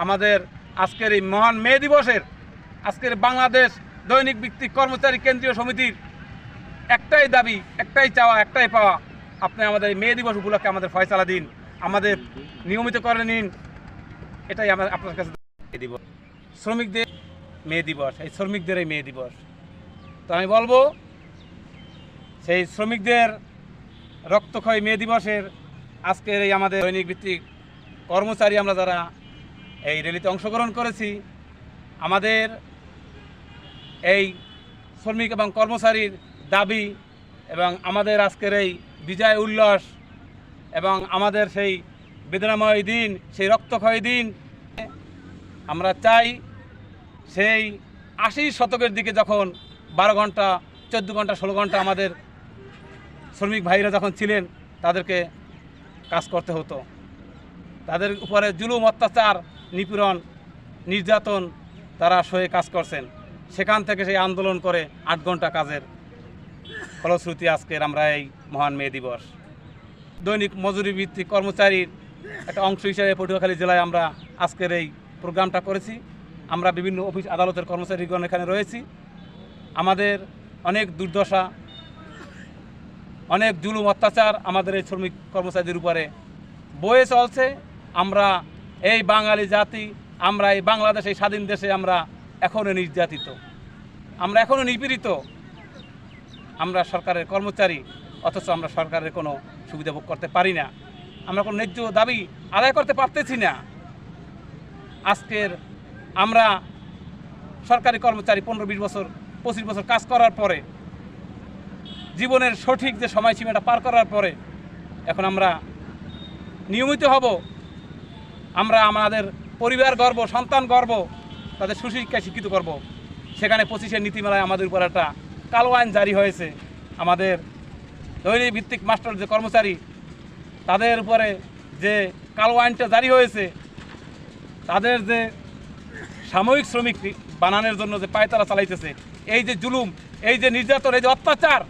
আমাদের আজকের এই মহান মে দিবসের আজকের বাংলাদেশ দৈনিক ভিত্তিক কর্মচারী কেন্দ্রীয় সমিতির একটাই দাবি, একটাই চাওয়া, একটাই পাওয়া, আপনি আমাদের এই মে দিবস উপলক্ষে আমাদের ফয়সালা দিন, আমাদের নিয়মিত করে নিন। এটাই আমরা আপনার কাছে দিব। শ্রমিকদের মে দিবস, এই শ্রমিকদের এই মে দিবস, তো আমি বলবো সেই শ্রমিকদের রক্তক্ষয়ী মে দিবসের আজকের এই আমাদের দৈনিক ভিত্তিক কর্মচারী আমরা যারা এই র্যালিতে অংশগ্রহণ করেছি, আমাদের এই শ্রমিক এবং কর্মচারীর দাবি এবং আমাদের আজকের এই বিজয় উল্লাস এবং আমাদের সেই বেদনাময় দিন, সেই রক্তক্ষয়ী দিন, আমরা চাই সেই 80 শতকের দিকে যখন 12 ঘন্টা 14 ঘন্টা 16 ঘন্টা আমাদের শ্রমিক ভাইরা যখন ছিলেন, তাদেরকে কাজ করতে হতো, তাদের উপরে জুলুম, অত্যাচার, নিপীড়ন, নির্যাতন তারা সয়ে কাজ করছেন। সেখান থেকে সেই আন্দোলন করে 8 ঘন্টা কাজের ফলশ্রুতি আজকের আমরা এই মহান মে দিবস। দৈনিক মজুরি ভিত্তিক কর্মচারীর একটা অংশ হিসেবে পটুয়াখালী জেলায় আমরা আজকের এই প্রোগ্রামটা করেছি। আমরা বিভিন্ন অফিস আদালতের কর্মচারীগণ এখানে রয়েছি। আমাদের অনেক দুর্দশা, অনেক জুলুম, অত্যাচার আমাদের এই শ্রমিক কর্মচারীদের উপরে বয়ে চলছে। আমরা এই বাঙালি জাতি, আমরা এই বাংলাদেশ, এই স্বাধীন দেশে আমরা এখনও নির্যাতিত, আমরা এখনও নিপীড়িত। আমরা সরকারের কর্মচারী, অথচ আমরা সরকারের কোনো সুবিধা ভোগ করতে পারি না, আমরা কোনো ন্যায্য দাবি আদায় করতে পারতেছি না। আজকের আমরা সরকারি কর্মচারী 15-20 বছর 25 বছর কাজ করার পরে, জীবনের সঠিক যে সময়সীমাটা পার করার পরে এখন আমরা নিয়মিত হব, আমরা আমাদের পরিবার গর্ব, সন্তান গর্ব, তাদের সুশিক্ষায় শিক্ষিত করব। সেখানে 25-এর নীতিমালায় আমাদের উপর একটা কালো আইন জারি হয়েছে। আমাদের দৈনিক ভিত্তিক মাস্টার যে কর্মচারী, তাদের উপরে যে কালো আইনটা জারি হয়েছে, তাদের যে সাময়িক শ্রমিক বানানোর জন্য যে পায়তারা চালাইতেছে, এই যে জুলুম, এই যে নির্যাতন, এই যে অত্যাচার,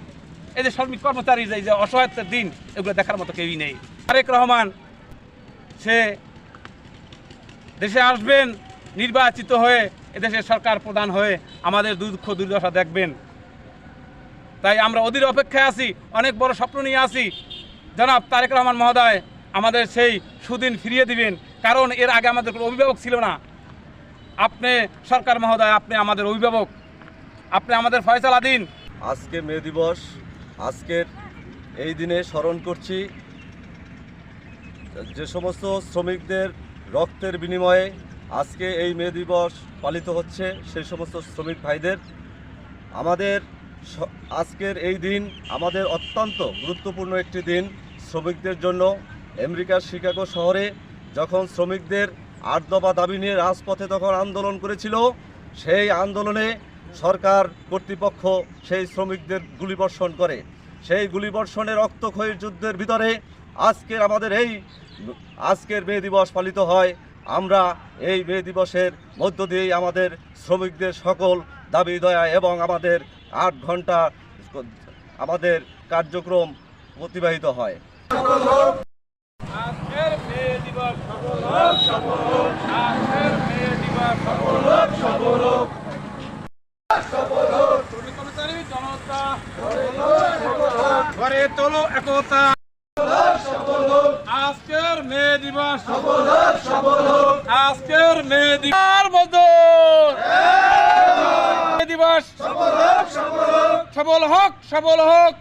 এই যে শ্রমিক কর্মচারীর এই যে অসহায়তার দিন, এগুলো দেখার মতো কেউই নেই। তারেক রহমান সে দেশে আসবেন নির্বাচিত হয়ে, এদেশের সরকার প্রধান হয়ে আমাদের দুঃখ দুর্দশা দেখবেন। তাই আমরা অধীর অপেক্ষায় আছি, অনেক বড় স্বপ্ন নিয়ে আছি। জনাব তারেক রহমান মহোদয় আমাদের সেই সুদিন ফিরিয়ে দিবেন, কারণ এর আগে আমাদের কোনো অভিভাবক ছিল না। আপনি সরকার মহোদয়, আপনি আমাদের অভিভাবক, আপনি আমাদের ফয়সালা দিন। আজকে মে দিবস, আজকের এই দিনে স্মরণ করছি যে সমস্ত শ্রমিকদের রক্তের বিনিময়ে আজকে এই মে দিবস পালিত হচ্ছে, সেই সমস্ত শ্রমিক ভাইদের। আমাদের আজকের এই দিন আমাদের অত্যন্ত গুরুত্বপূর্ণ একটি দিন শ্রমিকদের জন্য। আমেরিকার শিকাগো শহরে যখন শ্রমিকদের 8 দফা দাবি নিয়ে রাজপথে তখন আন্দোলন করেছিল, সেই আন্দোলনে সরকার কর্তৃপক্ষ সেই শ্রমিকদের গুলিবর্ষণ করে। সেই গুলিবর্ষণের রক্তক্ষয়ীর যুদ্ধের ভিতরে আজকের আমাদের আজকের মে দিবস পালিত হয়। আমরা এই মে দিবসের মধ্য দিয়েই আমাদের শ্রমিকদের সকল দাবি দয়া এবং আমাদের 8 ঘন্টা আমাদের কার্যক্রম অতিবাহিত হয়। ঘরে তোলো একতা, আজকের মে দিবস, আজকের মে দিবস, সবল হোক, সবল হোক।